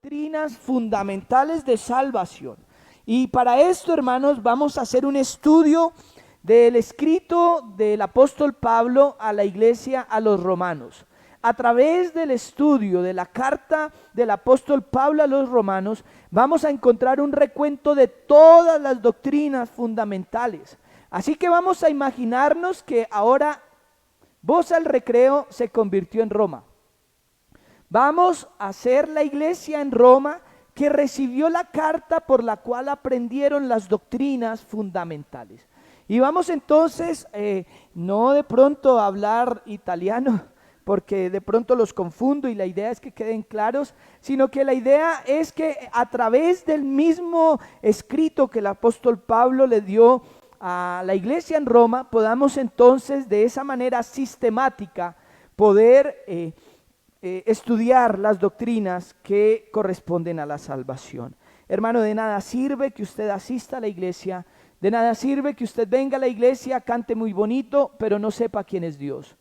Doctrinas fundamentales de salvación. Y para esto, hermanos, vamos a hacer un estudio del escrito del apóstol Pablo a la iglesia, a los romanos. A través del estudio de la carta del apóstol Pablo a los romanos, vamos a encontrar un recuento de todas las doctrinas fundamentales. Así que vamos a imaginarnos que ahora Voz al Recreo se convirtió en Roma. Vamos a ser la iglesia en Roma que recibió la carta por la cual aprendieron las doctrinas fundamentales. Y vamos entonces, no de pronto a hablar italiano, porque de pronto los confundo y la idea es que queden claros, sino que la idea es que a través del mismo escrito que el apóstol Pablo le dio a la iglesia en Roma, podamos entonces de esa manera sistemática poder estudiar las doctrinas que corresponden a la salvación. Hermano, de nada sirve que usted asista a la iglesia, de nada sirve que usted venga a la iglesia, cante muy bonito, pero no sepa quién es Dios.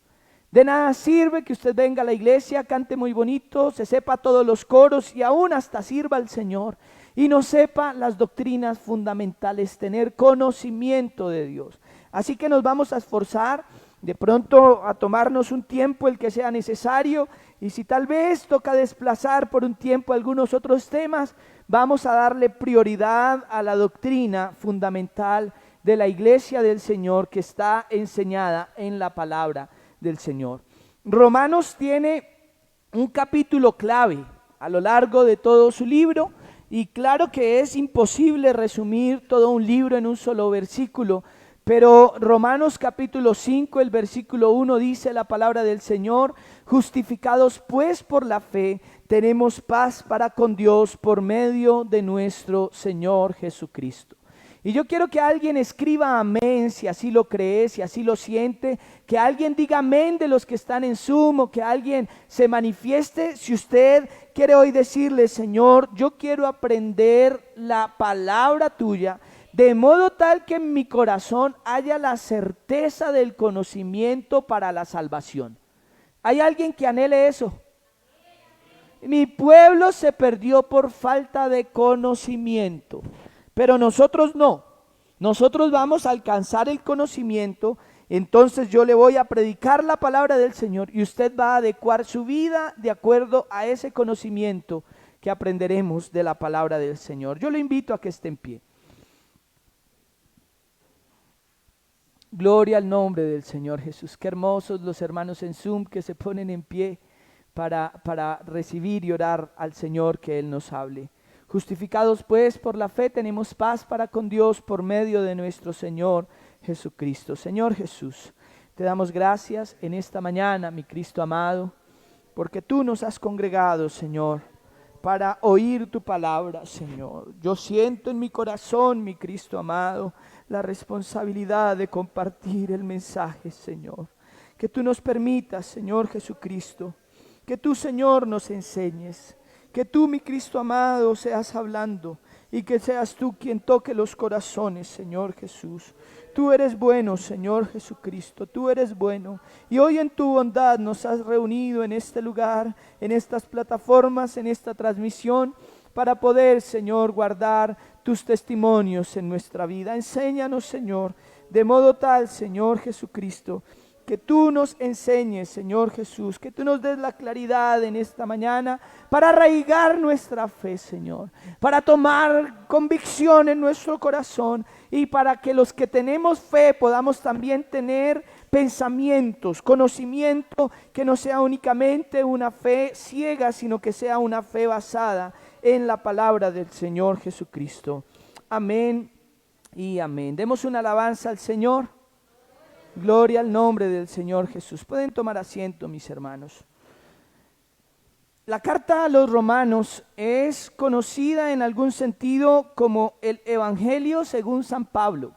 De nada sirve que usted venga a la iglesia, cante muy bonito, se sepa todos los coros y aún hasta sirva al Señor y no sepa las doctrinas fundamentales, tener conocimiento de Dios. Así que nos vamos a esforzar de pronto a tomarnos un tiempo el que sea necesario, y si tal vez toca desplazar por un tiempo algunos otros temas, vamos a darle prioridad a la doctrina fundamental de la iglesia del Señor que está enseñada en la palabra del Señor. Romanos tiene un capítulo clave a lo largo de todo su libro, y claro que es imposible resumir todo un libro en un solo versículo, pero Romanos capítulo 5, el versículo 1 dice la palabra del Señor: justificados pues por la fe, tenemos paz para con Dios por medio de nuestro Señor Jesucristo. Y yo quiero que alguien escriba amén si así lo cree, si así lo siente, que alguien diga amén de los que están en Zoom, o que alguien se manifieste si usted quiere hoy decirle: Señor, yo quiero aprender la palabra tuya, de modo tal que en mi corazón haya la certeza del conocimiento para la salvación. ¿Hay alguien que anhele eso? Mi pueblo se perdió por falta de conocimiento, pero nosotros no. Nosotros vamos a alcanzar el conocimiento. Entonces yo le voy a predicar la palabra del Señor y usted va a adecuar su vida de acuerdo a ese conocimiento que aprenderemos de la palabra del Señor. Yo le invito a que esté en pie. Gloria al nombre del Señor Jesús. Qué hermosos los hermanos en Zoom que se ponen en pie para recibir y orar al Señor, que Él nos hable. Justificados pues por la fe, tenemos paz para con Dios por medio de nuestro Señor Jesucristo. Señor Jesús, te damos gracias en esta mañana, mi Cristo amado, porque tú nos has congregado, Señor, para oír tu palabra, Señor. Yo siento en mi corazón, mi Cristo amado, la responsabilidad de compartir el mensaje, Señor. Que tú nos permitas, Señor Jesucristo, que tú, Señor, nos enseñes, que tú, mi Cristo amado, seas hablando y que seas tú quien toque los corazones, Señor Jesús. Tú eres bueno, Señor Jesucristo, tú eres bueno. Y hoy en tu bondad nos has reunido en este lugar, en estas plataformas, en esta transmisión, para poder, Señor, guardar tus testimonios en nuestra vida. Enséñanos, Señor, de modo tal, Señor Jesucristo, que tú nos enseñes, Señor Jesús, que tú nos des la claridad en esta mañana para arraigar nuestra fe, Señor, para tomar convicción en nuestro corazón y para que los que tenemos fe podamos también tener pensamientos, conocimiento, que no sea únicamente una fe ciega, sino que sea una fe basada en la palabra del Señor Jesucristo. Amén y amén. Demos una alabanza al Señor. Gloria al nombre del Señor Jesús. Pueden tomar asiento, mis hermanos. La carta a los romanos es conocida en algún sentido como el Evangelio según San Pablo.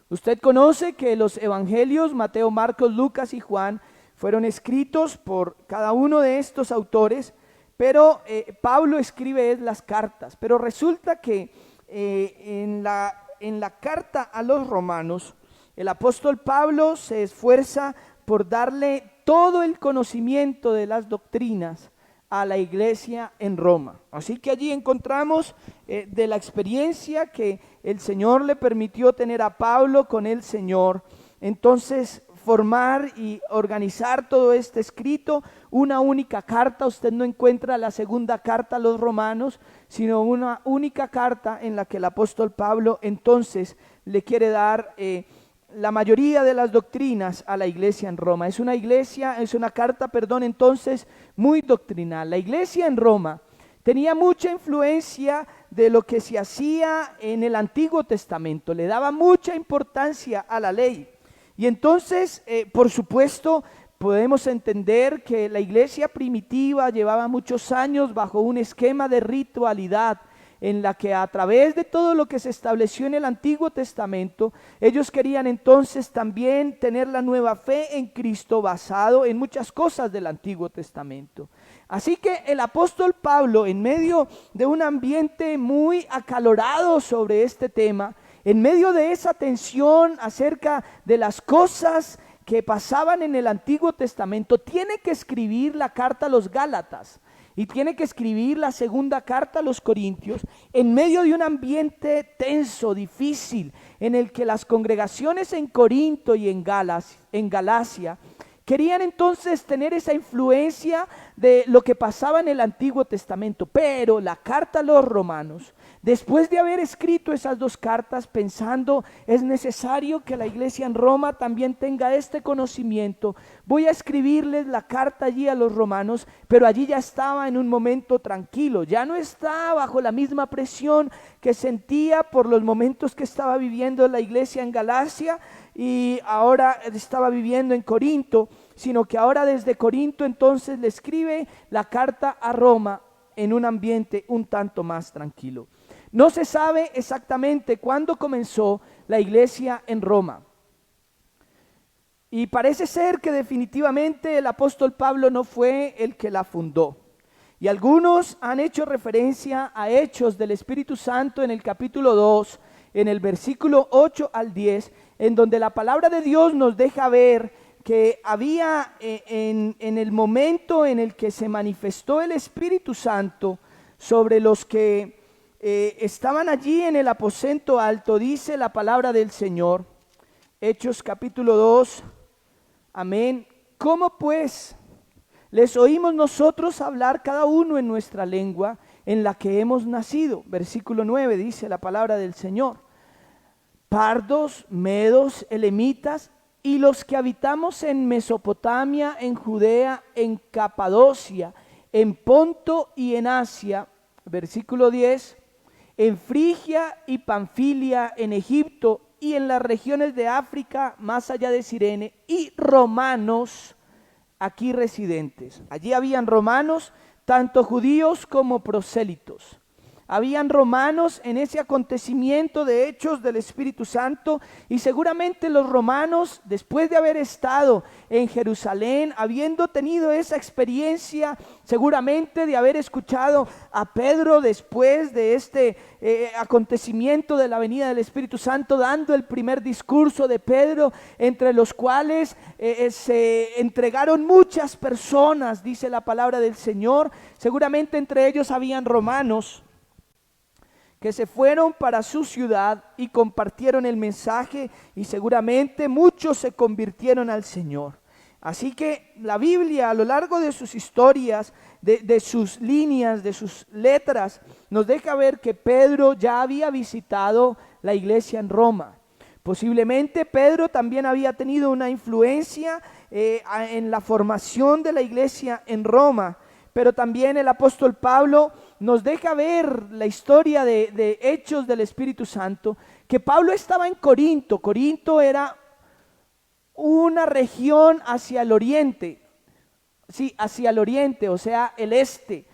Usted conoce que los evangelios, Mateo, Marcos, Lucas y Juan, fueron escritos por cada uno de estos autores, pero Pablo escribe las cartas. Pero resulta que en la carta a los romanos, el apóstol Pablo se esfuerza por darle todo el conocimiento de las doctrinas a la iglesia en Roma. Así que allí encontramos de la experiencia que el Señor le permitió tener a Pablo con el Señor, entonces formar y organizar todo este escrito, una única carta. Usted no encuentra la segunda carta a los romanos, sino una única carta en la que el apóstol Pablo entonces le quiere dar la mayoría de las doctrinas a la iglesia en Roma. Es una carta, entonces muy doctrinal. La iglesia en Roma tenía mucha influencia de lo que se hacía en el Antiguo Testamento, le daba mucha importancia a la ley. Y entonces, por supuesto, podemos entender que la iglesia primitiva llevaba muchos años bajo un esquema de ritualidad, en la que a través de todo lo que se estableció en el Antiguo Testamento, ellos querían entonces también tener la nueva fe en Cristo basado en muchas cosas del Antiguo Testamento. Así que el apóstol Pablo, en medio de un ambiente muy acalorado sobre este tema, en medio de esa tensión acerca de las cosas que pasaban en el Antiguo Testamento, tiene que escribir la carta a los Gálatas. Y tiene que escribir la segunda carta a los Corintios en medio de un ambiente tenso, difícil, en el que las congregaciones en Corinto y en Galacia querían entonces tener esa influencia de lo que pasaba en el Antiguo Testamento. Pero la carta a los romanos, después de haber escrito esas dos cartas, pensando es necesario que la iglesia en Roma también tenga este conocimiento, voy a escribirles la carta allí a los romanos, pero allí ya estaba en un momento tranquilo, ya no está bajo la misma presión que sentía por los momentos que estaba viviendo la iglesia en Galacia y ahora estaba viviendo en Corinto, sino que ahora desde Corinto entonces le escribe la carta a Roma en un ambiente un tanto más tranquilo. No se sabe exactamente cuándo comenzó la iglesia en Roma. Y parece ser que definitivamente el apóstol Pablo no fue el que la fundó. Y algunos han hecho referencia a Hechos del Espíritu Santo en el capítulo 2, en el versículo 8 al 10, en donde la palabra de Dios nos deja ver que había en el momento en el que se manifestó el Espíritu Santo sobre los que estaban allí en el aposento alto, dice la palabra del Señor, Hechos capítulo 2, amén. ¿Cómo pues les oímos nosotros hablar cada uno en nuestra lengua en la que hemos nacido? Versículo 9 dice la palabra del Señor. Pardos, medos, elamitas y los que habitamos en Mesopotamia, en Judea, en Capadocia, en Ponto y en Asia. Versículo 10. En Frigia y Panfilia, en Egipto y en las regiones de África, más allá de Cirene, y romanos aquí residentes. Allí habían romanos, tanto judíos como prosélitos. Habían romanos en ese acontecimiento de Hechos del Espíritu Santo, y seguramente los romanos, después de haber estado en Jerusalén, habiendo tenido esa experiencia, seguramente de haber escuchado a Pedro después de este acontecimiento de la venida del Espíritu Santo, dando el primer discurso de Pedro, entre los cuales se entregaron muchas personas, dice la palabra del Señor. Seguramente entre ellos habían romanos que se fueron para su ciudad y compartieron el mensaje, y seguramente muchos se convirtieron al Señor. Así que la Biblia, a lo largo de sus historias, de sus líneas, de sus letras, nos deja ver que Pedro ya había visitado la iglesia en Roma. Posiblemente Pedro también había tenido una influencia en la formación de la iglesia en Roma. Pero también el apóstol Pablo nos deja ver la historia de Hechos del Espíritu Santo, que Pablo estaba en Corinto. Corinto era una región hacia el oriente, sí, hacia el oriente, o sea, el este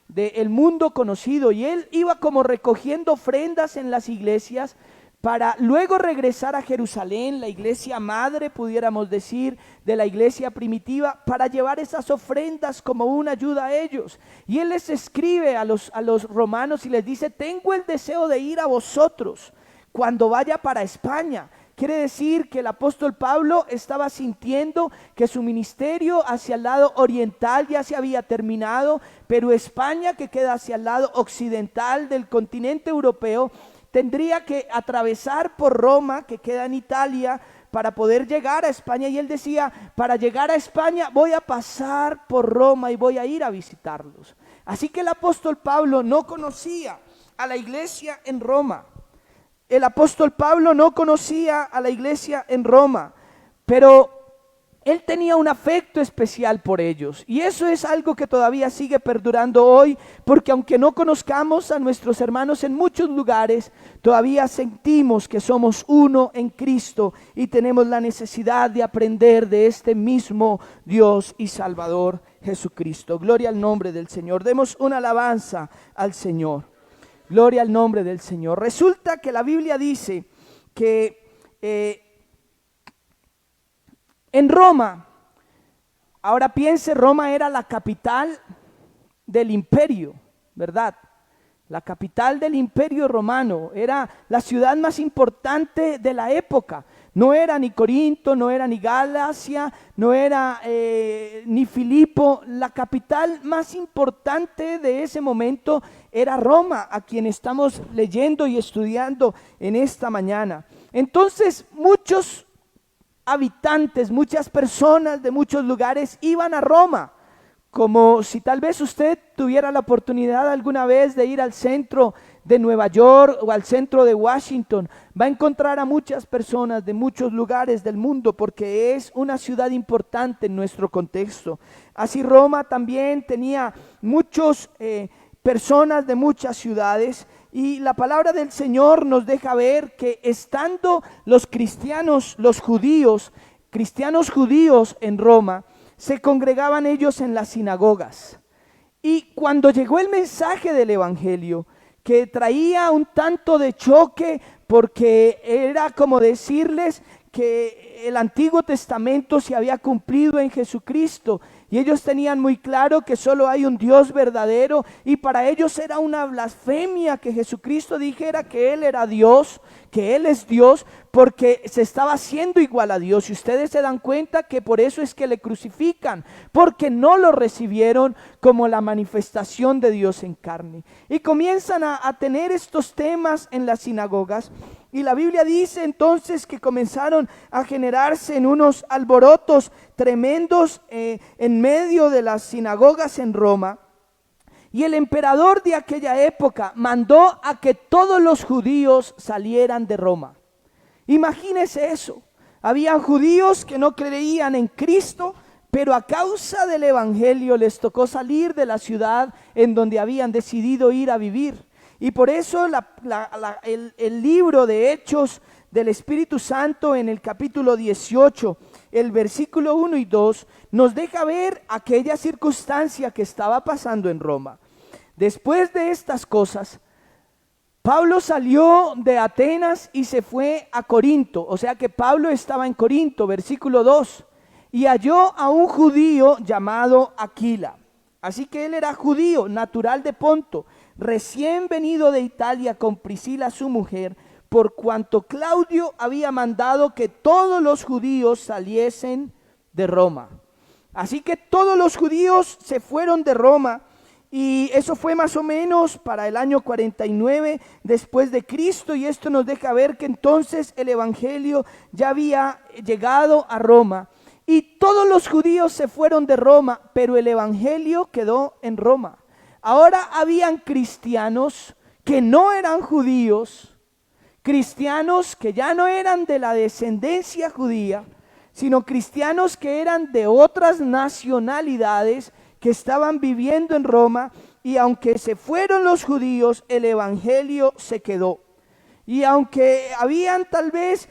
del mundo conocido, y él iba como recogiendo ofrendas en las iglesias para luego regresar a Jerusalén, la iglesia madre, pudiéramos decir, de la iglesia primitiva, para llevar esas ofrendas como una ayuda a ellos. Y él les escribe a los romanos y les dice: tengo el deseo de ir a vosotros cuando vaya para España. quiere decir que el apóstol Pablo estaba sintiendo que su ministerio hacia el lado oriental ya se había terminado, pero España, que queda hacia el lado occidental del continente europeo, tendría que atravesar por Roma, que queda en Italia, para poder llegar a España. Y él decía, para llegar a España voy a pasar por Roma y voy a ir a visitarlos. Así que el apóstol Pablo no conocía a la iglesia en Roma. El apóstol Pablo no conocía a la iglesia en Roma, pero él tenía un afecto especial por ellos, y eso es algo que todavía sigue perdurando hoy, porque aunque no conozcamos a nuestros hermanos en muchos lugares, todavía sentimos que somos uno en Cristo y tenemos la necesidad de aprender de este mismo Dios y Salvador Jesucristo. Gloria al nombre del Señor. Demos una alabanza al Señor. Gloria al nombre del Señor. Resulta que la Biblia dice que en Roma, ahora piense, Roma era la capital del imperio, ¿verdad? La capital del imperio romano, era la ciudad más importante de la época. No era ni Corinto, no era ni Galacia, no era ni Filipo. La capital más importante de ese momento era Roma, a quien estamos leyendo y estudiando en esta mañana. Entonces muchos habitantes, muchas personas de muchos lugares iban a Roma, como si tal vez usted tuviera la oportunidad alguna vez de ir al centro de Nueva York o al centro de Washington. Va a encontrar a muchas personas de muchos lugares del mundo, porque es una ciudad importante en nuestro contexto. Así Roma también tenía muchas personas de muchas ciudades. Y la palabra del Señor nos deja ver que estando los cristianos, los judíos, cristianos judíos en Roma, se congregaban ellos en las sinagogas. Y cuando llegó el mensaje del evangelio, que traía un tanto de choque, porque era como decirles que el Antiguo Testamento se había cumplido en Jesucristo, y ellos tenían muy claro que solo hay un Dios verdadero, y para ellos era una blasfemia que Jesucristo dijera que Él era Dios, que Él es Dios, porque se estaba haciendo igual a Dios. Y ustedes se dan cuenta que por eso es que le crucifican, porque no lo recibieron como la manifestación de Dios en carne. Y comienzan a tener estos temas en las sinagogas. Y la Biblia dice entonces que comenzaron a generarse en unos alborotos tremendos en medio de las sinagogas en Roma. Y el emperador de aquella época mandó a que todos los judíos salieran de Roma. Imagínese eso. Habían judíos que no creían en Cristo, pero a causa del evangelio les tocó salir de la ciudad en donde habían decidido ir a vivir. Y por eso el libro de Hechos del Espíritu Santo, en el capítulo 18, el versículo 1 y 2, nos deja ver aquella circunstancia que estaba pasando en Roma. Después de estas cosas, Pablo salió de Atenas y se fue a Corinto. O sea que Pablo estaba en Corinto, versículo 2, y halló a un judío llamado Aquila. Así que él era judío, natural de Ponto, recién venido de Italia con Priscila su mujer, por cuanto Claudio había mandado que todos los judíos saliesen de Roma. Así que todos los judíos se fueron de Roma, y eso fue más o menos para el año 49 después de Cristo, y esto nos deja ver que entonces el evangelio ya había llegado a Roma, y todos los judíos se fueron de Roma, pero el evangelio quedó en Roma. Ahora habían cristianos que no eran judíos, cristianos que ya no eran de la descendencia judía, sino cristianos que eran de otras nacionalidades, que estaban viviendo en Roma, y aunque se fueron los judíos, el evangelio se quedó. Y aunque habían tal vez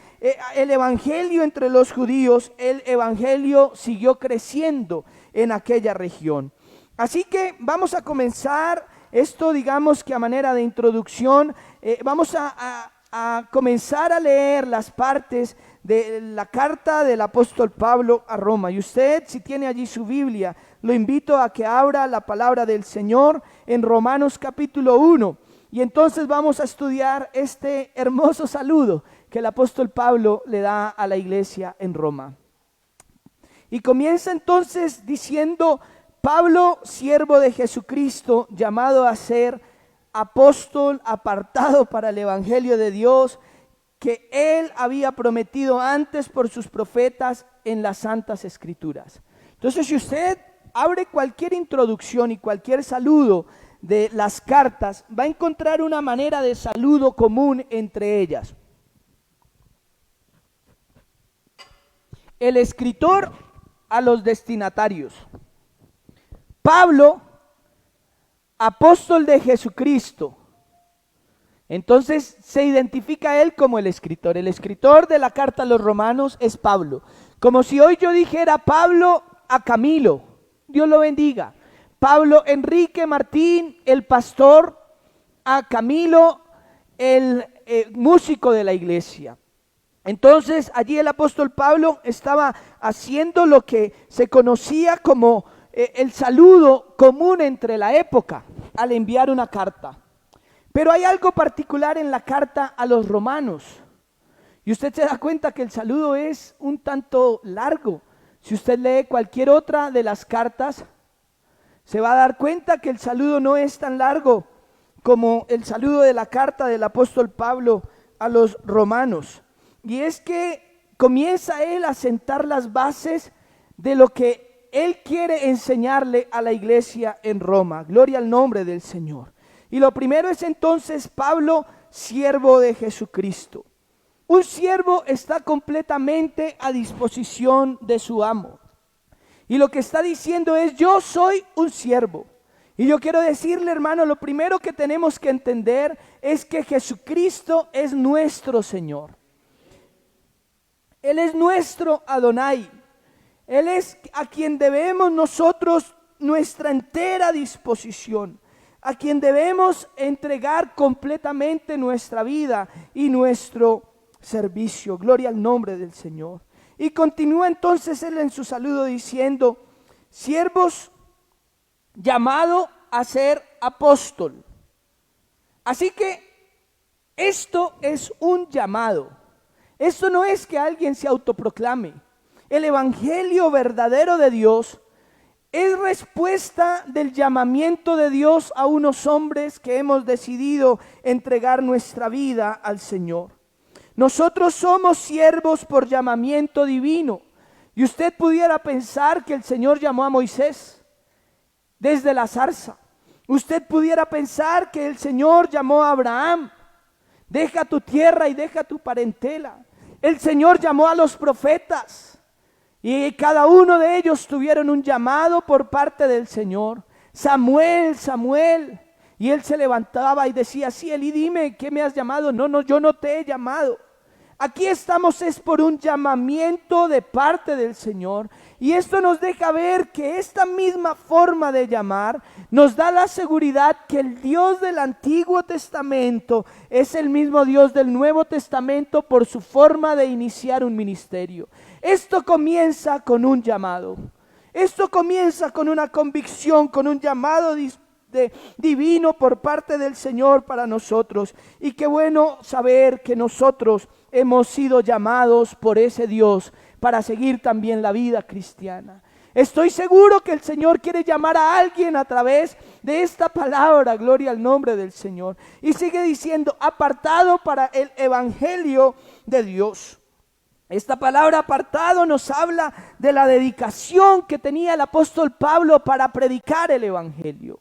el evangelio entre los judíos, el evangelio siguió creciendo en aquella región. Así que vamos a comenzar esto, digamos que a manera de introducción, vamos a comenzar a leer las partes de la carta del apóstol Pablo a Roma. Y usted, si tiene allí su Biblia, lo invito a que abra la palabra del Señor en Romanos capítulo 1. Y entonces vamos a estudiar este hermoso saludo que que el apóstol Pablo le da a la iglesia en Roma. Y comienza entonces diciendo: Pablo, siervo de Jesucristo, llamado a ser apóstol, apartado para el evangelio de Dios, que él había prometido antes por sus profetas en las santas escrituras. Entonces, si usted abre cualquier introducción y cualquier saludo de las cartas, va a encontrar una manera de saludo común entre ellas. El escritor a los destinatarios. Pablo, apóstol de Jesucristo. Entonces se identifica a él como el escritor. El escritor de la carta a los romanos es Pablo. Como si hoy yo dijera Pablo a Camilo, Dios lo bendiga. Pablo Enrique Martín, el pastor, a Camilo, el músico de la iglesia. Entonces allí el apóstol Pablo estaba haciendo lo que se conocía como el saludo común entre la época al enviar una carta. Pero hay algo particular en la carta a los romanos. Y usted se da cuenta que el saludo es un tanto largo. Si usted lee cualquier otra de las cartas, se va a dar cuenta que el saludo no es tan largo como el saludo de la carta del apóstol Pablo a los romanos. Y es que comienza él a sentar las bases de lo que él quiere enseñarle a la iglesia en Roma. Gloria al nombre del Señor. Y lo primero es entonces Pablo, siervo de Jesucristo. Un siervo está completamente a disposición de su amo. Y lo que está diciendo es: yo soy un siervo. Y yo quiero decirle, hermano, lo primero que tenemos que entender es que Jesucristo es nuestro Señor. Él es nuestro Adonai. Él es a quien debemos nosotros nuestra entera disposición, a quien debemos entregar completamente nuestra vida y nuestro servicio. Gloria al nombre del Señor. Y continúa entonces él en su saludo diciendo: siervos, llamado a ser apóstol. Así que esto es un llamado. Esto no es que alguien se autoproclame. El evangelio verdadero de Dios es respuesta del llamamiento de Dios a unos hombres que hemos decidido entregar nuestra vida al Señor. Nosotros somos siervos por llamamiento divino. Y usted pudiera pensar que el Señor llamó a Moisés desde la zarza. Usted pudiera pensar que el Señor llamó a Abraham: deja tu tierra y deja tu parentela. El Señor llamó a los profetas y cada uno de ellos tuvieron un llamado por parte del Señor. Samuel, Samuel. Y él se levantaba y decía: sí, Elí, dime, ¿qué me has llamado? No, yo no te he llamado. Aquí estamos es por un llamamiento de parte del Señor. Y esto nos deja ver que esta misma forma de llamar nos da la seguridad que el Dios del Antiguo Testamento es el mismo Dios del Nuevo Testamento por su forma de iniciar un ministerio. Esto comienza con un llamado. Esto comienza con una convicción, con un llamado divino por parte del Señor para nosotros. Y qué bueno saber que nosotros hemos sido llamados por ese Dios para seguir también la vida cristiana. Estoy seguro que el Señor quiere llamar a alguien a través de esta palabra. Gloria al nombre del Señor. Y sigue diciendo: apartado para el evangelio de Dios. Esta palabra apartado nos habla de la dedicación que tenía el apóstol Pablo para predicar el evangelio.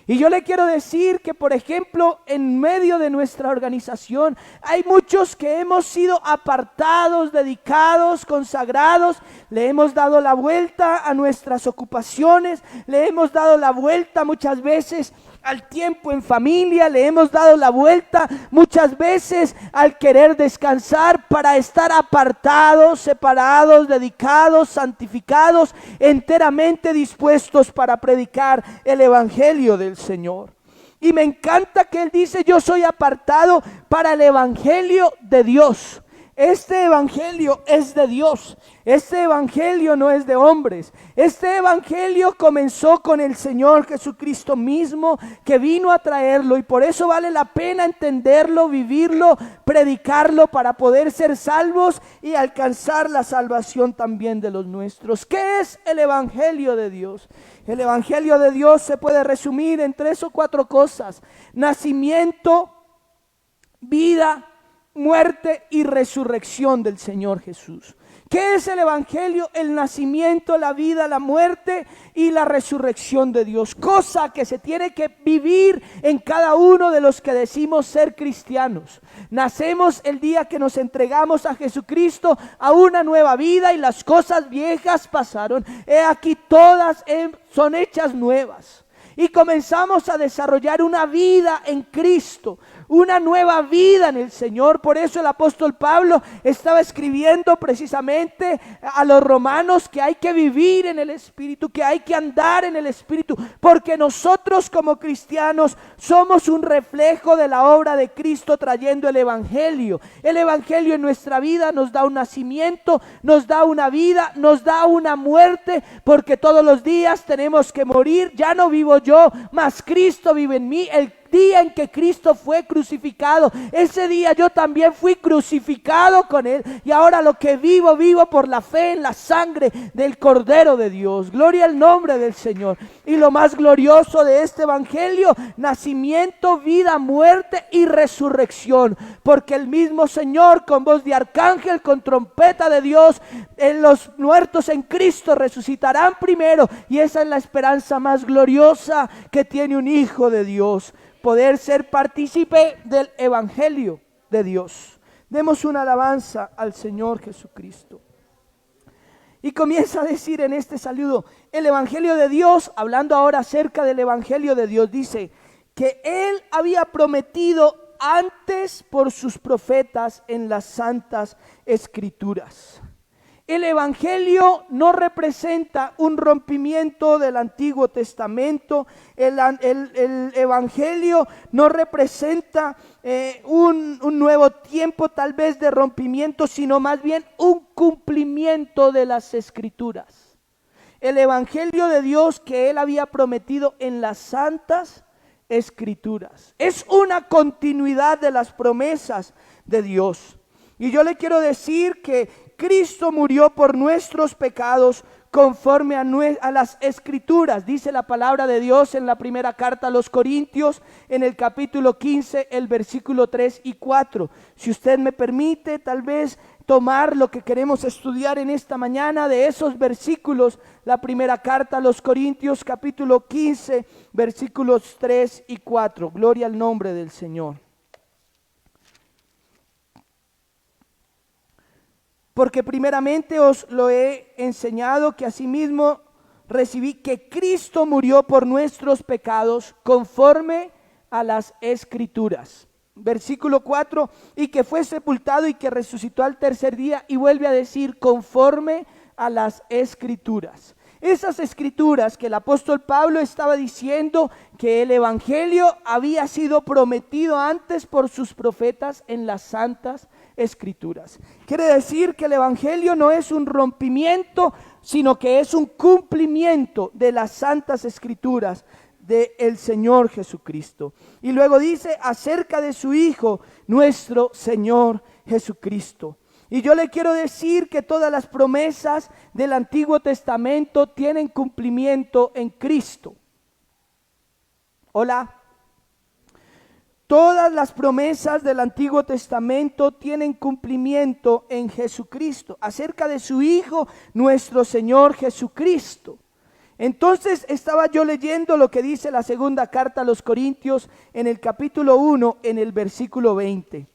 Y yo le quiero decir que, por ejemplo, en medio de nuestra organización hay muchos que hemos sido apartados, dedicados, consagrados. Le hemos dado la vuelta a nuestras ocupaciones, le hemos dado la vuelta muchas veces al tiempo en familia, le hemos dado la vuelta muchas veces al querer descansar para estar apartados, separados, dedicados, santificados, enteramente dispuestos para predicar el evangelio del Señor. Y me encanta que él dice: yo soy apartado para el evangelio de Dios. Este evangelio es de Dios. Este evangelio no es de hombres. Este evangelio comenzó con el Señor Jesucristo mismo, que vino a traerlo, y por eso vale la pena entenderlo, vivirlo, predicarlo, para poder ser salvos y alcanzar la salvación también de los nuestros. ¿Qué es el evangelio de Dios? El evangelio de Dios se puede resumir en 3 o 4 cosas: nacimiento, vida, muerte y resurrección del Señor Jesús. ¿Qué es el evangelio? El nacimiento, la vida, la muerte y la resurrección de Dios. Cosa que se tiene que vivir en cada uno de los que decimos ser cristianos. Nacemos el día que nos entregamos a Jesucristo, a una nueva vida, y las cosas viejas pasaron. He aquí, todas son hechas nuevas. Y comenzamos a desarrollar una vida en Cristo, una nueva vida en el Señor. Por eso el apóstol Pablo estaba escribiendo precisamente a los romanos que hay que vivir en el Espíritu, que hay que andar en el Espíritu, porque nosotros como cristianos somos un reflejo de la obra de Cristo trayendo el evangelio. El evangelio en nuestra vida nos da un nacimiento, nos da una vida, nos da una muerte, porque todos los días tenemos que morir. Ya no vivo yo, mas Cristo vive en mí. El día en que Cristo fue crucificado, ese día yo también fui crucificado con Él, y ahora lo que vivo, vivo por la fe en la sangre del Cordero de Dios. Gloria al nombre del Señor. Y lo más glorioso de este evangelio: nacimiento, vida, muerte y resurrección, porque el mismo Señor, con voz de arcángel, con trompeta de Dios, en los muertos en Cristo resucitarán primero, y esa es la esperanza más gloriosa que tiene un hijo de Dios: poder ser partícipe del evangelio de Dios. Demos una alabanza al Señor Jesucristo. Y comienza a decir en este saludo, el evangelio de Dios, hablando ahora acerca del evangelio de Dios, dice que Él había prometido antes por sus profetas en las santas escrituras. El evangelio no representa un rompimiento del Antiguo Testamento. El evangelio no representa un nuevo tiempo tal vez de rompimiento, sino más bien un cumplimiento de las escrituras. El evangelio de Dios que Él había prometido en las santas escrituras es una continuidad de las promesas de Dios. Y yo le quiero decir que Cristo murió por nuestros pecados conforme a las escrituras. Dice la palabra de Dios en la primera carta a los Corintios, en el capítulo 15, el versículo 3 y 4. Si usted me permite, tal vez tomar lo que queremos estudiar en esta mañana de esos versículos. La primera carta a los Corintios, capítulo 15, versículos 3 y 4. Gloria al nombre del Señor. Porque primeramente os lo he enseñado, que asimismo recibí que Cristo murió por nuestros pecados conforme a las escrituras. Versículo 4, y que fue sepultado y que resucitó al tercer día, y vuelve a decir conforme a las escrituras. Esas escrituras que el apóstol Pablo estaba diciendo que el evangelio había sido prometido antes por sus profetas en las santas escrituras. Quiere decir que el evangelio no es un rompimiento, sino que es un cumplimiento de las santas escrituras del Señor Jesucristo. Y luego dice acerca de su Hijo, nuestro Señor Jesucristo. Y yo le quiero decir que todas las promesas del Antiguo Testamento tienen cumplimiento en Cristo. Hola. Todas las promesas del Antiguo Testamento tienen cumplimiento en Jesucristo, acerca de su Hijo, nuestro Señor Jesucristo. Entonces estaba yo leyendo lo que dice la segunda carta a los Corintios en el capítulo 1, en el versículo 20.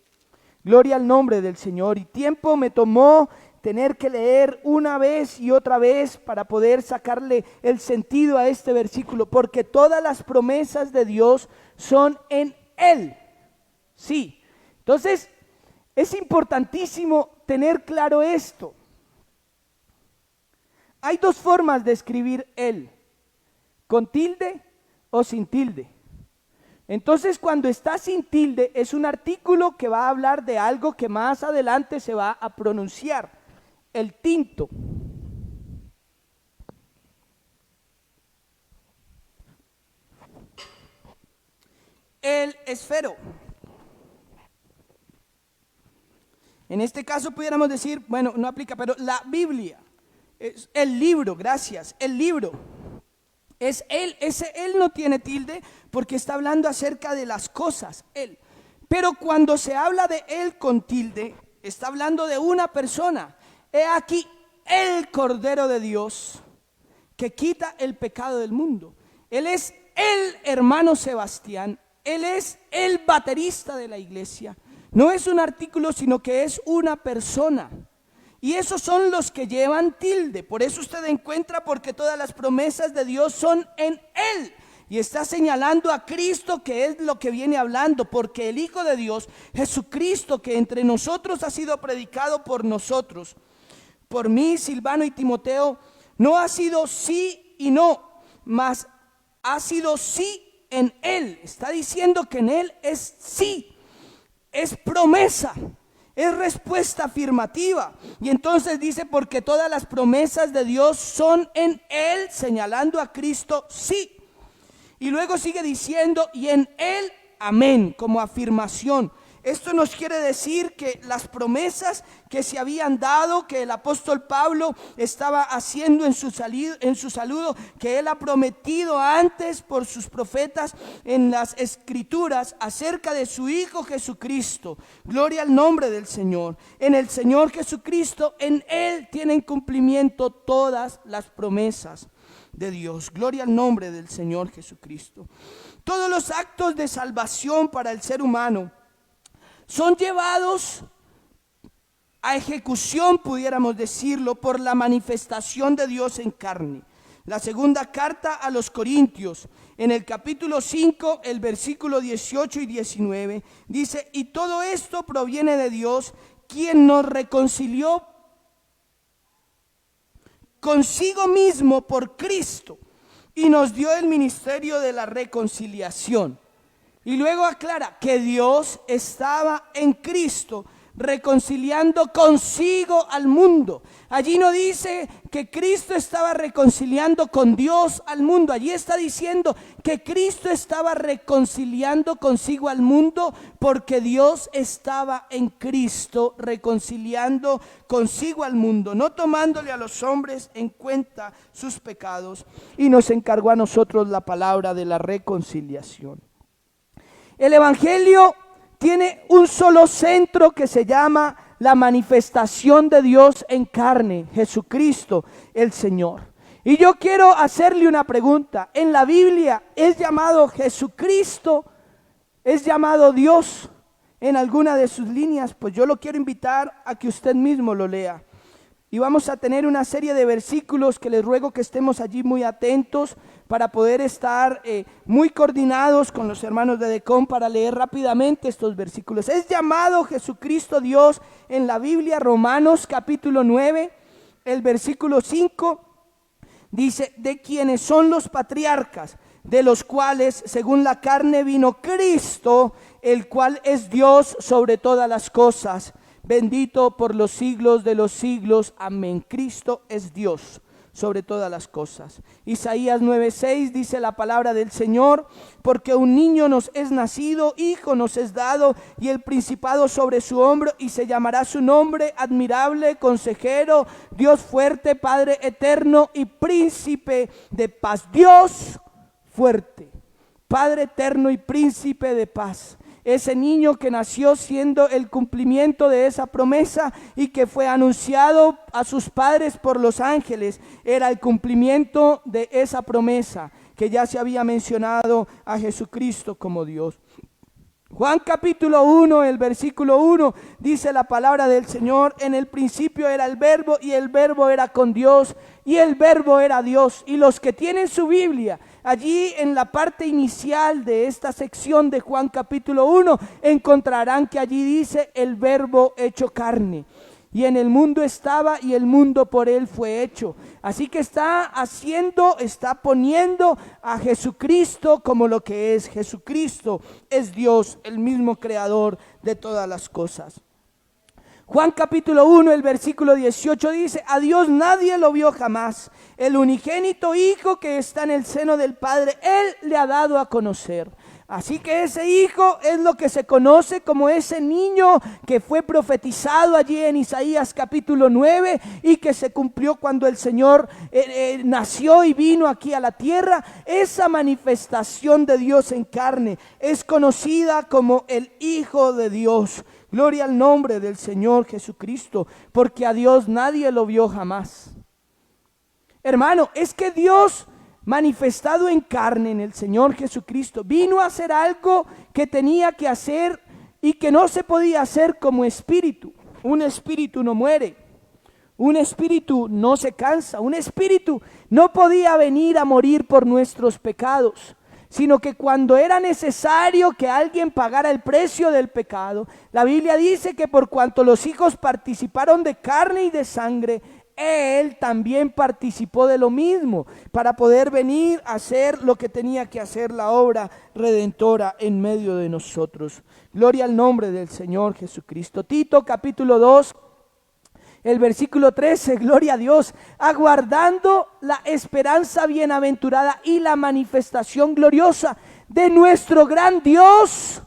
Gloria al nombre del Señor. Y tiempo me tomó tener que leer una vez y otra vez para poder sacarle el sentido a este versículo, porque todas las promesas de Dios son en Él. Sí. Entonces es importantísimo tener claro esto. Hay dos formas de escribir Él: con tilde o sin tilde. Entonces, cuando está sin tilde, es un artículo que va a hablar de algo que más adelante se va a pronunciar, el tinto. El esfero. En este caso pudiéramos decir, bueno, no aplica, pero la Biblia, es el libro, gracias, el libro. Es él, ese él no tiene tilde porque está hablando acerca de las cosas, él. Pero cuando se habla de él con tilde, está hablando de una persona. He aquí el Cordero de Dios que quita el pecado del mundo. Él es el hermano Sebastián, él es el baterista de la iglesia. No es un artículo, sino que es una persona. Y esos son los que llevan tilde. Por eso usted encuentra, porque todas las promesas de Dios son en Él. Y está señalando a Cristo, que es lo que viene hablando. Porque el Hijo de Dios, Jesucristo, que entre nosotros ha sido predicado por nosotros, por mí, Silvano y Timoteo, no ha sido sí y no, mas ha sido sí en Él. Está diciendo que en Él es sí, es promesa. Es respuesta afirmativa. Y entonces dice, porque todas las promesas de Dios son en Él, señalando a Cristo, sí. Y luego sigue diciendo, y en Él, amén, como afirmación. Esto nos quiere decir que las promesas que se habían dado, que el apóstol Pablo estaba haciendo en su saludo, que él ha prometido antes por sus profetas en las escrituras acerca de su Hijo Jesucristo. Gloria al nombre del Señor. En el Señor Jesucristo, en Él tienen cumplimiento todas las promesas de Dios. Gloria al nombre del Señor Jesucristo. Todos los actos de salvación para el ser humano son llevados a ejecución, pudiéramos decirlo, por la manifestación de Dios en carne. La segunda carta a los Corintios, en el capítulo 5, el versículo 18 y 19, dice, y todo esto proviene de Dios, quien nos reconcilió consigo mismo por Cristo y nos dio el ministerio de la reconciliación. Y luego aclara que Dios estaba en Cristo reconciliando consigo al mundo. Allí no dice que Cristo estaba reconciliando con Dios al mundo. Allí está diciendo que Cristo estaba reconciliando consigo al mundo, porque Dios estaba en Cristo reconciliando consigo al mundo, no tomándole a los hombres en cuenta sus pecados, y nos encargó a nosotros la palabra de la reconciliación. El Evangelio tiene un solo centro que se llama la manifestación de Dios en carne, Jesucristo el Señor. Y yo quiero hacerle una pregunta. En la Biblia es llamado Jesucristo, es llamado Dios en alguna de sus líneas. Pues yo lo quiero invitar a que usted mismo lo lea. Y vamos a tener una serie de versículos que les ruego que estemos allí muy atentos para poder estar muy coordinados con los hermanos de Decon para leer rápidamente estos versículos. Es llamado Jesucristo Dios en la Biblia. Romanos capítulo 9, el versículo 5, dice, de quienes son los patriarcas, de los cuales según la carne vino Cristo, el cual es Dios sobre todas las cosas, bendito por los siglos de los siglos. Amén. Cristo es Dios sobre todas las cosas. Isaías 9:6 dice la palabra del Señor, porque un niño nos es nacido, hijo nos es dado, y el principado sobre su hombro, y se llamará su nombre admirable, consejero, Dios fuerte, Padre eterno y príncipe de paz. Dios fuerte, Padre eterno y príncipe de paz. Ese niño que nació siendo el cumplimiento de esa promesa y que fue anunciado a sus padres por los ángeles, era el cumplimiento de esa promesa que ya se había mencionado a Jesucristo como Dios. Juan capítulo 1, el versículo 1, dice la palabra del Señor, en el principio era el verbo y el verbo era con Dios y el verbo era Dios. Y los que tienen su Biblia, allí en la parte inicial de esta sección de Juan capítulo 1, encontrarán que allí dice el verbo hecho carne. y en el mundo estaba, y el mundo por él fue hecho. Así que está poniendo a Jesucristo como lo que es. Jesucristo es Dios, el mismo creador de todas las cosas. Juan capítulo 1, el versículo 18 dice: a Dios nadie lo vio jamás. El unigénito Hijo que está en el seno del Padre, Él le ha dado a conocer. Así que ese Hijo es lo que se conoce como ese niño que fue profetizado allí en Isaías capítulo 9 y que se cumplió cuando el Señor nació y vino aquí a la tierra. Esa manifestación de Dios en carne es conocida como el Hijo de Dios. Gloria al nombre del Señor Jesucristo, porque a Dios nadie lo vio jamás. Hermano, es que Dios manifestado en carne en el Señor Jesucristo vino a hacer algo que tenía que hacer y que no se podía hacer como espíritu. Un espíritu no muere, un espíritu no se cansa, un espíritu no podía venir a morir por nuestros pecados, sino que cuando era necesario que alguien pagara el precio del pecado, la Biblia dice que por cuanto los hijos participaron de carne y de sangre, Él también participó de lo mismo para poder venir a hacer lo que tenía que hacer, la obra redentora en medio de nosotros. Gloria al nombre del Señor Jesucristo. Tito capítulo 2. El versículo 13, gloria a Dios, aguardando la esperanza bienaventurada y la manifestación gloriosa de nuestro gran Dios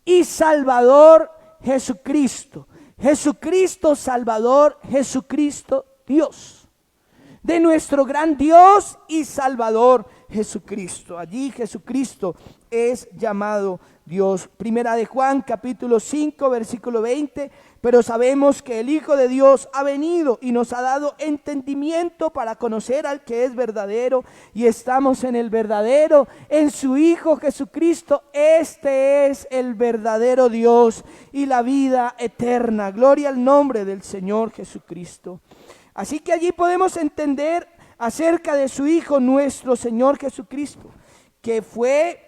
y Salvador Jesucristo. Jesucristo Salvador, Jesucristo Dios. De nuestro gran Dios y Salvador Jesucristo. Allí Jesucristo es llamado Dios. Primera de Juan capítulo 5 versículo 20. Pero sabemos que el Hijo de Dios ha venido y nos ha dado entendimiento para conocer al que es verdadero, y estamos en el verdadero, en su Hijo Jesucristo. Este es el verdadero Dios y la vida eterna. Gloria al nombre del Señor Jesucristo. Así que allí podemos entender acerca de su Hijo, nuestro Señor Jesucristo, que fue,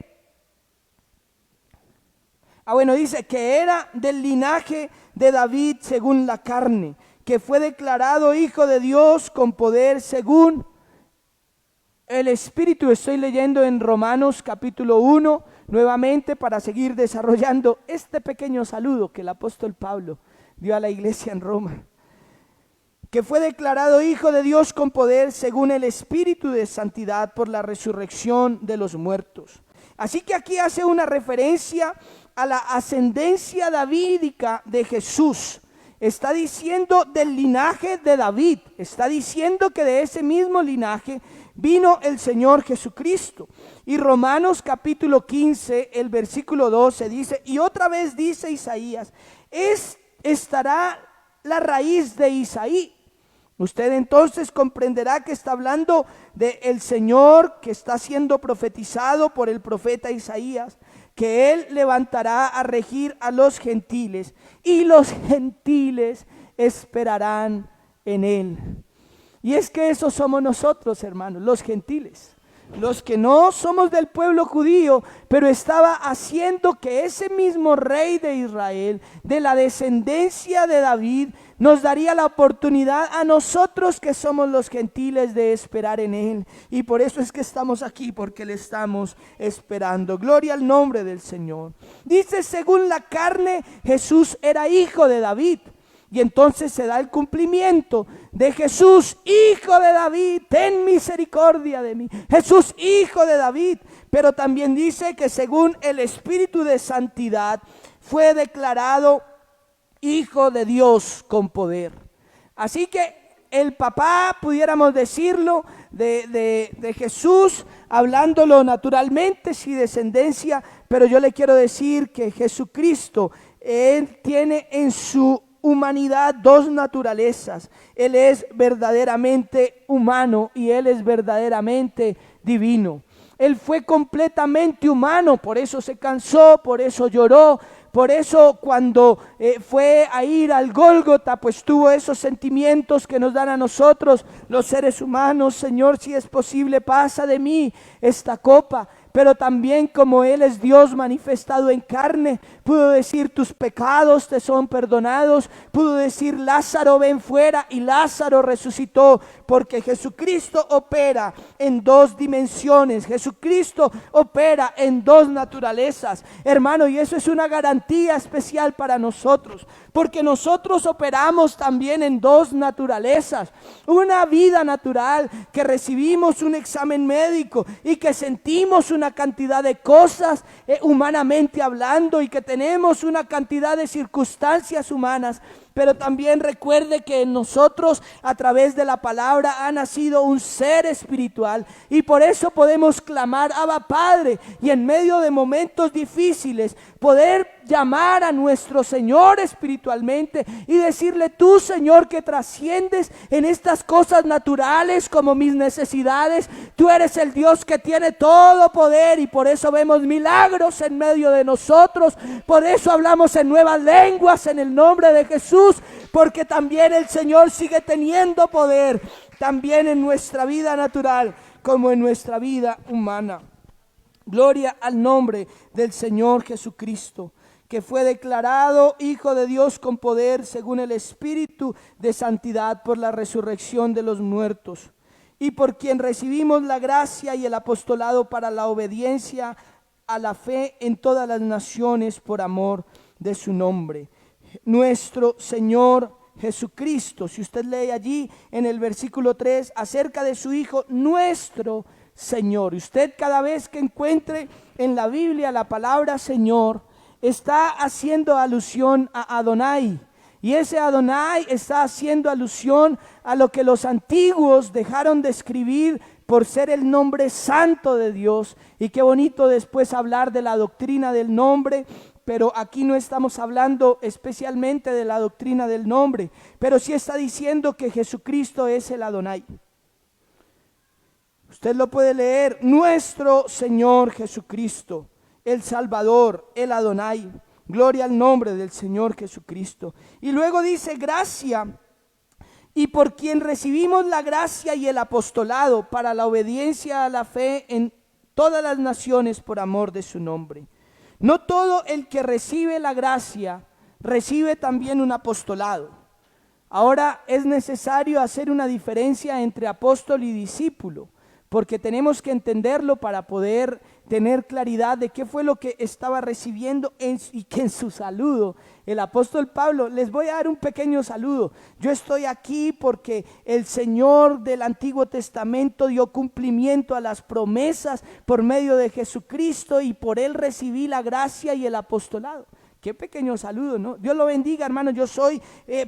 dice que era del linaje de David según la carne, que fue declarado Hijo de Dios con poder según el Espíritu. Estoy leyendo en Romanos capítulo 1 nuevamente para seguir desarrollando este pequeño saludo que el apóstol Pablo dio a la iglesia en Roma. Que fue declarado Hijo de Dios con poder según el Espíritu de santidad por la resurrección de los muertos. Así que aquí hace una referencia a la ascendencia davídica de Jesús. Está diciendo del linaje de David, está diciendo que de ese mismo linaje vino el Señor Jesucristo. Y Romanos capítulo 15, el versículo 12 dice, y otra vez dice Isaías, estará la raíz de Isaí. Usted entonces comprenderá que está hablando del Señor que está siendo profetizado por el profeta Isaías, que Él levantará a regir a los gentiles y los gentiles esperarán en Él. Y es que esos somos nosotros, hermanos, los gentiles. Los que no somos del pueblo judío, pero estaba haciendo que ese mismo rey de Israel, de la descendencia de David, nos daría la oportunidad a nosotros que somos los gentiles de esperar en Él. Y por eso es que estamos aquí, porque le estamos esperando. Gloria al nombre del Señor. Dice, según la carne, Jesús era hijo de David. Y entonces se da el cumplimiento de Jesús, hijo de David, ten misericordia de mí. Jesús, hijo de David. Pero también dice que según el Espíritu de santidad fue declarado Hijo de Dios con poder. Así que el papá, pudiéramos decirlo, de Jesús, hablándolo naturalmente, sí, descendencia, pero yo le quiero decir que Jesucristo, Él tiene en su humanidad dos naturalezas. Él es verdaderamente humano y Él es verdaderamente divino. Él fue completamente humano, por eso se cansó, por eso lloró, por eso cuando fue a ir al Gólgota, pues tuvo esos sentimientos que nos dan a nosotros los seres humanos. Señor, si es posible, pasa de mí esta copa. pero también como Él es Dios manifestado en carne, pudo decir tus pecados te son perdonados, pudo decir Lázaro ven fuera y Lázaro resucitó, porque Jesucristo opera en dos dimensiones, Jesucristo opera en dos naturalezas, hermano, y eso es una garantía especial para nosotros, porque nosotros operamos también en dos naturalezas, una vida natural que recibimos un examen médico y que sentimos una cantidad de cosas humanamente hablando y que tenemos una cantidad de circunstancias humanas, pero también recuerde que en nosotros a través de la palabra ha nacido un ser espiritual y por eso podemos clamar Abba Padre y en medio de momentos difíciles poder llamar a nuestro Señor espiritualmente y decirle tú Señor que trasciendes en estas cosas naturales como mis necesidades, tú eres el Dios que tiene todo poder y por eso vemos milagros en medio de nosotros, por eso hablamos en nuevas lenguas en el nombre de Jesús, porque también el Señor sigue teniendo poder, también en nuestra vida natural como en nuestra vida humana. Gloria al nombre del Señor Jesucristo, que fue declarado Hijo de Dios con poder según el Espíritu de santidad por la resurrección de los muertos, y por quien recibimos la gracia y el apostolado para la obediencia a la fe en todas las naciones por amor de su nombre. Nuestro Señor Jesucristo, si usted lee allí en el versículo 3 acerca de su Hijo, nuestro Señor. Usted cada vez que encuentre en la Biblia la palabra Señor, está haciendo alusión a Adonai. Y ese Adonai está haciendo alusión a lo que los antiguos dejaron de escribir por ser el nombre santo de Dios. Y qué bonito después hablar de la doctrina del nombre, pero aquí no estamos hablando especialmente de la doctrina del nombre, pero sí está diciendo que Jesucristo es el Adonai. Usted lo puede leer, nuestro Señor Jesucristo, el Salvador, el Adonai. Gloria al nombre del Señor Jesucristo. Y luego dice gracia, y por quien recibimos la gracia y el apostolado para la obediencia a la fe en todas las naciones por amor de su nombre. No todo el que recibe la gracia recibe también un apostolado. Ahora es necesario hacer una diferencia entre apóstol y discípulo, porque tenemos que entenderlo para poder tener claridad de qué fue lo que estaba recibiendo y que en su saludo, el apóstol Pablo, les voy a dar un pequeño saludo. Yo estoy aquí porque el Señor del Antiguo Testamento dio cumplimiento a las promesas por medio de Jesucristo y por Él recibí la gracia y el apostolado. Qué pequeño saludo, ¿no? Dios lo bendiga, hermano. Yo soy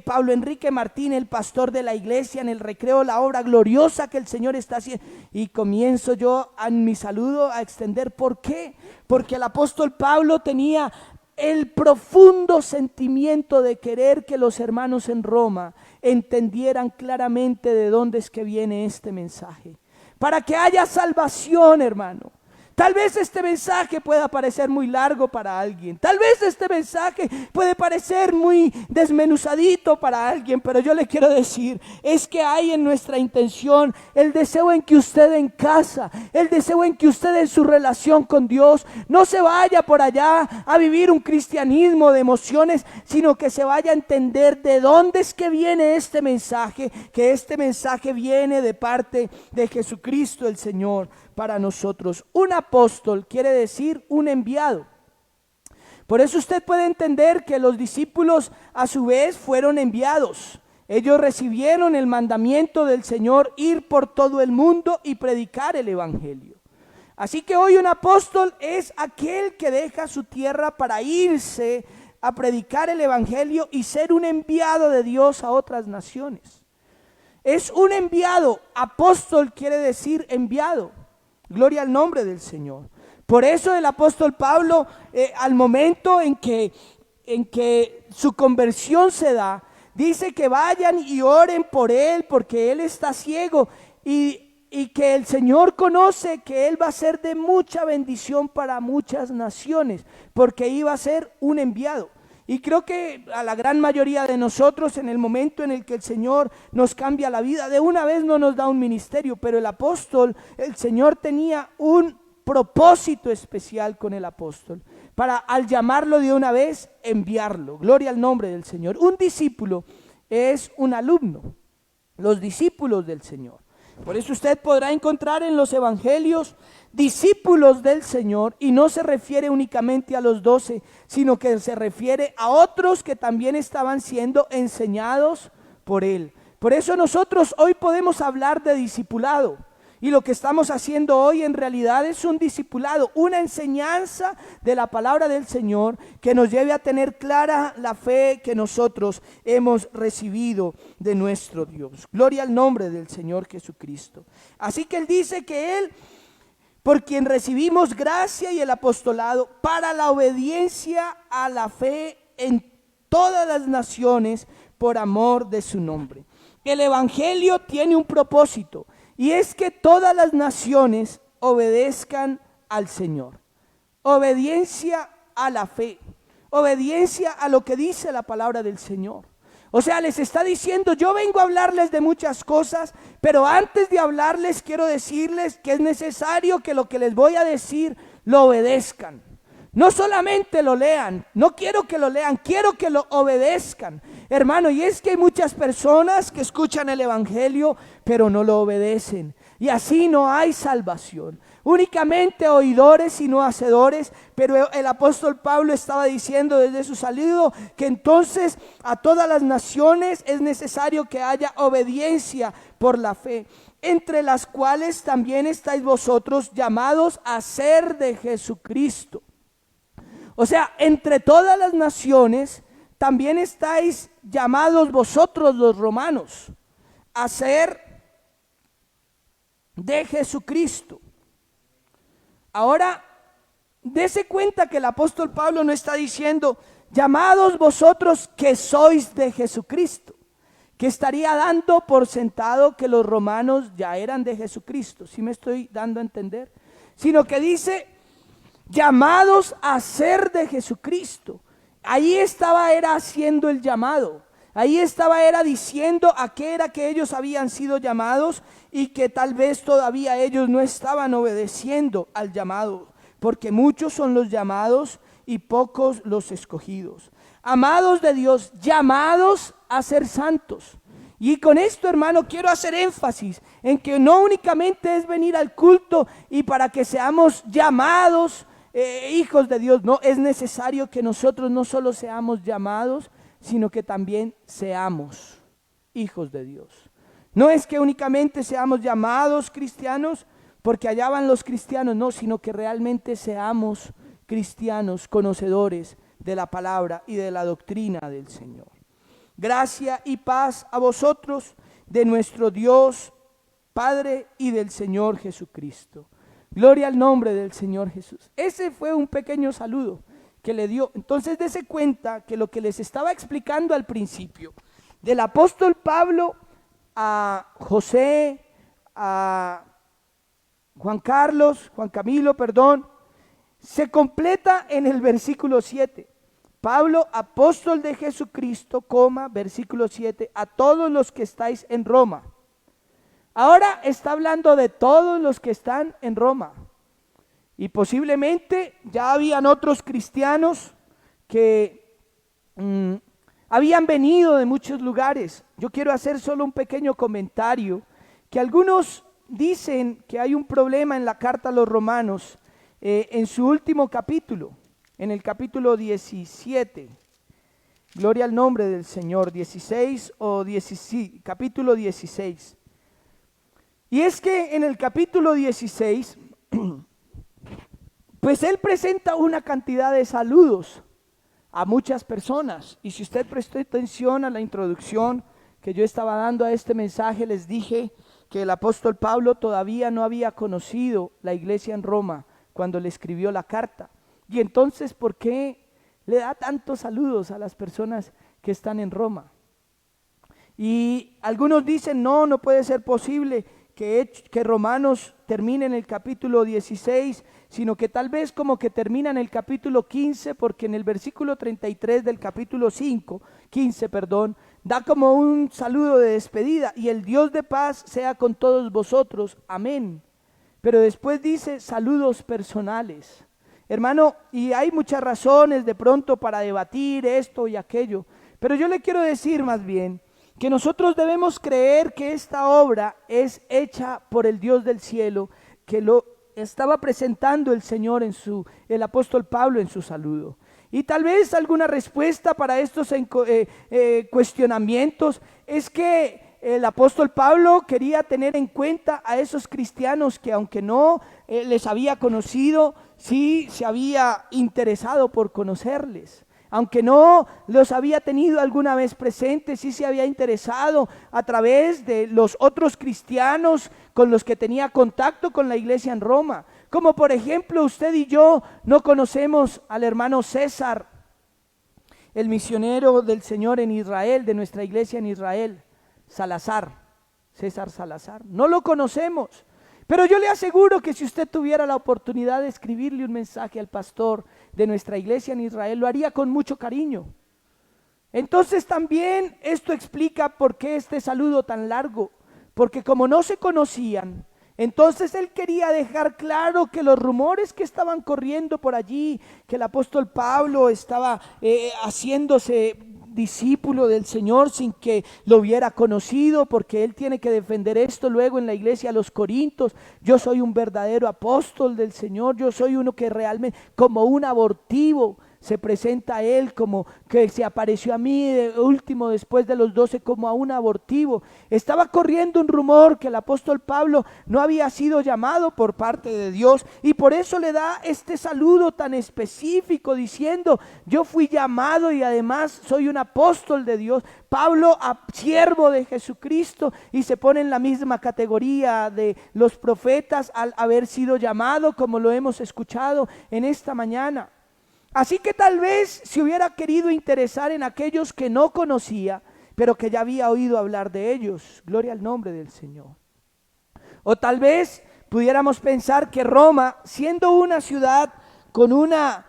Pablo Enrique Martín, el pastor de la iglesia en el recreo, la obra gloriosa que el Señor está haciendo. Y comienzo yo en mi saludo a extender. ¿Por qué? Porque el apóstol Pablo tenía el profundo sentimiento de querer que los hermanos en Roma entendieran claramente de dónde es que viene este mensaje. Para que haya salvación, hermano. Tal vez este mensaje pueda parecer muy largo para alguien. Tal vez este mensaje puede parecer muy desmenuzadito para alguien. Pero yo le quiero decir, es que hay en nuestra intención el deseo en que usted en casa, el deseo en que usted en su relación con Dios no se vaya por allá a vivir un cristianismo de emociones, sino que se vaya a entender de dónde es que viene este mensaje, que este mensaje viene de parte de Jesucristo el Señor para nosotros. Un apóstol quiere decir un enviado. Por eso usted puede entender que los discípulos a su vez fueron enviados. Ellos recibieron el mandamiento del Señor ir por todo el mundo y predicar el evangelio. Así que hoy un apóstol es aquel que deja su tierra para irse a predicar el evangelio y ser un enviado de Dios a otras naciones. Es un enviado. Apóstol quiere decir enviado. Gloria al nombre del Señor. Por eso el apóstol Pablo, al momento en que su conversión se da, dice que vayan y oren por él porque él está ciego y que el Señor conoce que él va a ser de mucha bendición para muchas naciones porque iba a ser un enviado. Y creo que a la gran mayoría de nosotros, en el momento en el que el Señor nos cambia la vida, de una vez no nos da un ministerio, pero el apóstol, el Señor tenía un propósito especial con el apóstol, para al llamarlo de una vez, enviarlo. Gloria al nombre del Señor. Un discípulo es un alumno, los discípulos del Señor. Por eso usted podrá encontrar en los evangelios discípulos del Señor, y no se refiere únicamente a los 12, sino que se refiere a otros que también estaban siendo enseñados por Él. Por eso nosotros hoy podemos hablar de discipulado. Y lo que estamos haciendo hoy en realidad es un discipulado, una enseñanza de la palabra del Señor que nos lleve a tener clara la fe que nosotros hemos recibido de nuestro Dios. Gloria al nombre del Señor Jesucristo. Así que Él dice que Él, por quien recibimos gracia y el apostolado para la obediencia a la fe en todas las naciones por amor de su nombre. El evangelio tiene un propósito, y es que todas las naciones obedezcan al Señor. Obediencia a la fe, obediencia a lo que dice la palabra del Señor. O sea, les está diciendo, yo vengo a hablarles de muchas cosas, pero antes de hablarles quiero decirles que es necesario que lo que les voy a decir lo obedezcan. No solamente lo lean, no quiero que lo lean, quiero que lo obedezcan. Hermano, y es que hay muchas personas que escuchan el evangelio, pero no lo obedecen. Y así no hay salvación. Únicamente oidores y no hacedores. Pero el apóstol Pablo estaba diciendo desde su saludo que entonces a todas las naciones es necesario que haya obediencia por la fe, entre las cuales también estáis vosotros llamados a ser de Jesucristo. O sea, entre todas las naciones también estáis llamados vosotros los romanos a ser de Jesucristo. Ahora, dése cuenta que el apóstol Pablo no está diciendo, llamados vosotros que sois de Jesucristo, que estaría dando por sentado que los romanos ya eran de Jesucristo. ¿Sí me estoy dando a entender? Sino que dice, llamados a ser de Jesucristo. Ahí estaba era haciendo el llamado. Ahí estaba era diciendo a qué era que ellos habían sido llamados y que tal vez todavía ellos no estaban obedeciendo al llamado, porque muchos son los llamados y pocos los escogidos. Amados de Dios, llamados a ser santos. Y con esto, hermano, quiero hacer énfasis en que no únicamente es venir al culto y para que seamos llamados hijos de Dios. No, es necesario que nosotros no solo seamos llamados, sino que también seamos hijos de Dios. No es que únicamente seamos llamados cristianos porque allá van los cristianos, no, sino que realmente seamos cristianos conocedores de la palabra y de la doctrina del Señor. Gracia y paz a vosotros de nuestro Dios Padre y del Señor Jesucristo. Gloria al nombre del Señor Jesús. Ese fue un pequeño saludo que le dio. Entonces dése cuenta que lo que les estaba explicando al principio, del apóstol Pablo a José, a Juan Camilo, se completa en el versículo 7. Pablo, apóstol de Jesucristo, versículo 7, a todos los que estáis en Roma. Ahora está hablando de todos los que están en Roma. Y posiblemente ya habían otros cristianos que habían venido de muchos lugares. Yo quiero hacer solo un pequeño comentario, que algunos dicen que hay un problema en la carta a los romanos, en su último capítulo, en el capítulo 17. Gloria al nombre del Señor, 16 o 17, capítulo 16. Y es que en el capítulo 16, pues él presenta una cantidad de saludos a muchas personas. Y si usted prestó atención a la introducción que yo estaba dando a este mensaje, les dije que el apóstol Pablo todavía no había conocido la iglesia en Roma cuando le escribió la carta. Y entonces, ¿por qué le da tantos saludos a las personas que están en Roma? Y algunos dicen, no puede ser posible que Romanos termine en el capítulo 16, sino que tal vez como que termina en el capítulo 15, porque en el versículo 33 del capítulo 15, da como un saludo de despedida, y el Dios de paz sea con todos vosotros, amén. pero después dice saludos personales. Hermano, y hay muchas razones de pronto para debatir esto y aquello, pero yo le quiero decir más bien que nosotros debemos creer que esta obra es hecha por el Dios del cielo, que lo estaba presentando el Señor el apóstol Pablo en su saludo. Y tal vez alguna respuesta para estos cuestionamientos es que el apóstol Pablo quería tener en cuenta a esos cristianos que, aunque no les había conocido, sí se había interesado por conocerles. Aunque no los había tenido alguna vez presentes, sí se había interesado a través de los otros cristianos con los que tenía contacto con la iglesia en Roma. Como por ejemplo, usted y yo no conocemos al hermano César, el misionero del Señor en Israel, de nuestra iglesia en Israel, César Salazar. No lo conocemos, pero yo le aseguro que si usted tuviera la oportunidad de escribirle un mensaje al pastor de nuestra iglesia en Israel, lo haría con mucho cariño. Entonces también esto explica por qué este saludo tan largo, porque como no se conocían, entonces él quería dejar claro que los rumores que estaban corriendo por allí, que el apóstol Pablo estaba haciéndose discípulo del Señor sin que lo hubiera conocido, porque él tiene que defender esto luego en la iglesia a los Corintios. Yo soy un verdadero apóstol del Señor, yo soy uno que realmente, como un abortivo, se presenta a él como que se apareció a mí de último después de los 12 como a un abortivo. Estaba corriendo un rumor que el apóstol Pablo no había sido llamado por parte de Dios, y por eso le da este saludo tan específico diciendo: yo fui llamado y además soy un apóstol de Dios. Pablo, siervo de Jesucristo, y se pone en la misma categoría de los profetas al haber sido llamado, como lo hemos escuchado en esta mañana. Así que tal vez se hubiera querido interesar en aquellos que no conocía, pero que ya había oído hablar de ellos. Gloria al nombre del Señor. O tal vez pudiéramos pensar que Roma, siendo una ciudad con una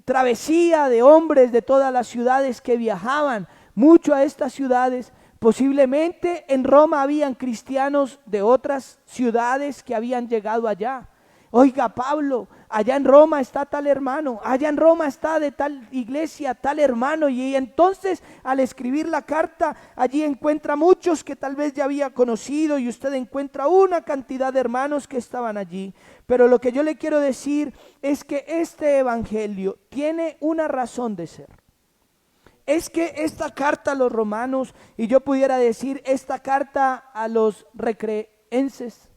travesía de hombres de todas las ciudades que viajaban mucho a estas ciudades, posiblemente en Roma habían cristianos de otras ciudades que habían llegado allá. Oiga, Pablo, allá en Roma está tal hermano, allá en Roma está de tal iglesia tal hermano, y entonces al escribir la carta allí encuentra muchos que tal vez ya había conocido, y usted encuentra una cantidad de hermanos que estaban allí. Pero lo que yo le quiero decir es que este evangelio tiene una razón de ser. Es que esta carta a los romanos, y yo pudiera decir esta carta a los recreenses,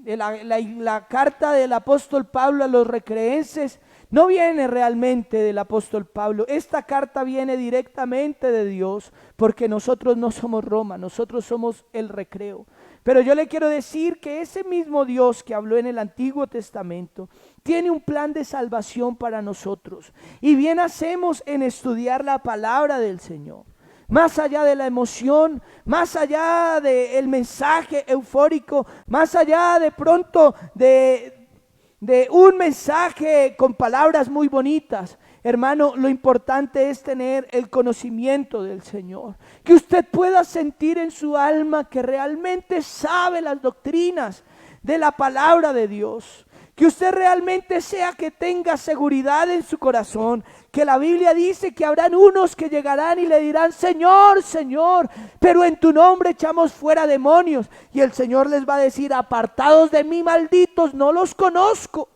la carta del apóstol Pablo a los recreenses, no viene realmente del apóstol Pablo. Esta carta viene directamente de Dios, porque nosotros no somos Roma, nosotros somos el recreo. Pero yo le quiero decir que ese mismo Dios que habló en el Antiguo Testamento tiene un plan de salvación para nosotros, y bien hacemos en estudiar la palabra del Señor. Más allá de la emoción, más allá del mensaje eufórico, más allá de pronto de un mensaje con palabras muy bonitas, hermano, lo importante es tener el conocimiento del Señor, que usted pueda sentir en su alma que realmente sabe las doctrinas de la palabra de Dios, que usted realmente sea que tenga seguridad en su corazón, que la Biblia dice que habrán unos que llegarán y le dirán: Señor, Señor, pero en tu nombre echamos fuera demonios, y el Señor les va a decir: apartados de mí, malditos, no los conozco.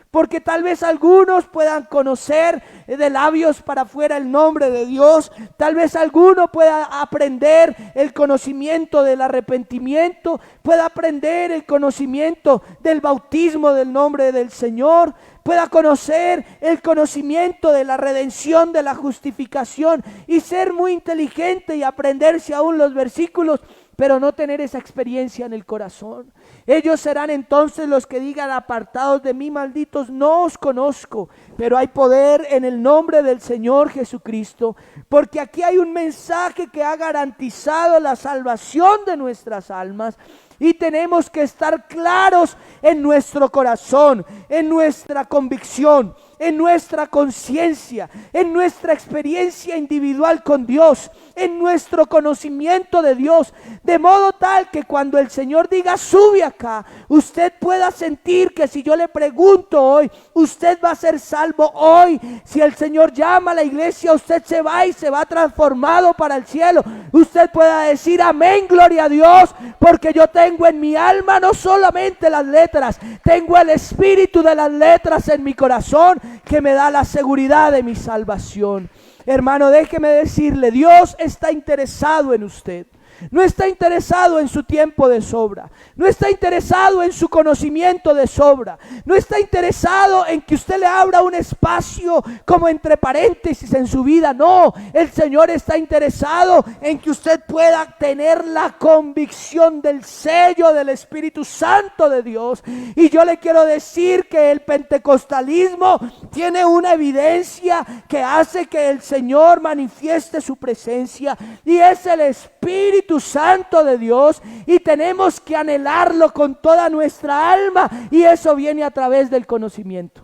Porque tal vez algunos puedan conocer de labios para afuera el nombre de Dios. Tal vez alguno pueda aprender el conocimiento del arrepentimiento, pueda aprender el conocimiento del bautismo del nombre del Señor, pueda conocer el conocimiento de la redención, de la justificación, y ser muy inteligente y aprenderse aún los versículos, pero no tener esa experiencia en el corazón. Ellos serán entonces los que digan: apartados de mí, malditos, no os conozco. Pero hay poder en el nombre del Señor Jesucristo, porque aquí hay un mensaje que ha garantizado la salvación de nuestras almas, y tenemos que estar claros en nuestro corazón, en nuestra convicción, en nuestra conciencia, en nuestra experiencia individual con Dios, en nuestro conocimiento de Dios, de modo tal que cuando el Señor diga sube acá, usted pueda sentir que si yo le pregunto hoy, usted va a ser salvo hoy. Si el Señor llama a la iglesia, usted se va y se va transformado para el cielo. Usted pueda decir amén, gloria a Dios, porque yo tengo en mi alma no solamente las letras, tengo el espíritu de las letras en mi corazón que me da la seguridad de mi salvación. Hermano, déjeme decirle, Dios está interesado en usted. No está interesado en su tiempo de sobra, no está interesado en su conocimiento de sobra, no está interesado en que usted le abra un espacio como entre paréntesis en su vida. No, el Señor está interesado en que usted pueda tener la convicción del sello del Espíritu Santo de Dios. Y yo le quiero decir que el pentecostalismo tiene una evidencia que hace que el Señor manifieste su presencia, y es el Espíritu Santo de Dios, y tenemos que anhelarlo con toda nuestra alma, y eso viene a través del conocimiento.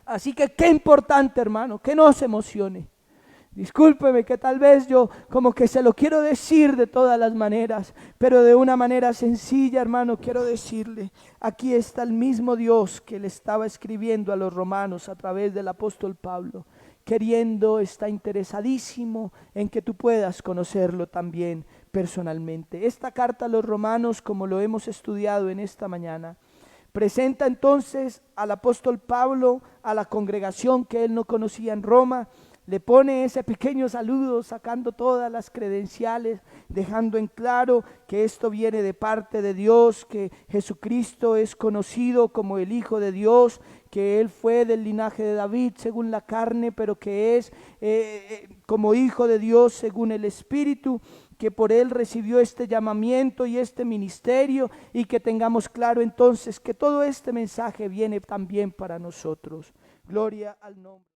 Así que qué importante, hermano, que no se emocione. Discúlpeme que tal vez yo como que se lo quiero decir de todas las maneras, pero de una manera sencilla, hermano, quiero decirle, aquí está el mismo Dios que le estaba escribiendo a los romanos a través del apóstol Pablo. Queriendo, está interesadísimo en que tú puedas conocerlo también personalmente. Esta carta a los romanos, como lo hemos estudiado en esta mañana, presenta entonces al apóstol Pablo a la congregación que él no conocía en Roma. Le pone ese pequeño saludo, sacando todas las credenciales, dejando en claro que esto viene de parte de Dios, que Jesucristo es conocido como el Hijo de Dios, que Él fue del linaje de David según la carne, pero que es como Hijo de Dios según el Espíritu, que por Él recibió este llamamiento y este ministerio, y que tengamos claro entonces que todo este mensaje viene también para nosotros. Gloria al nombre.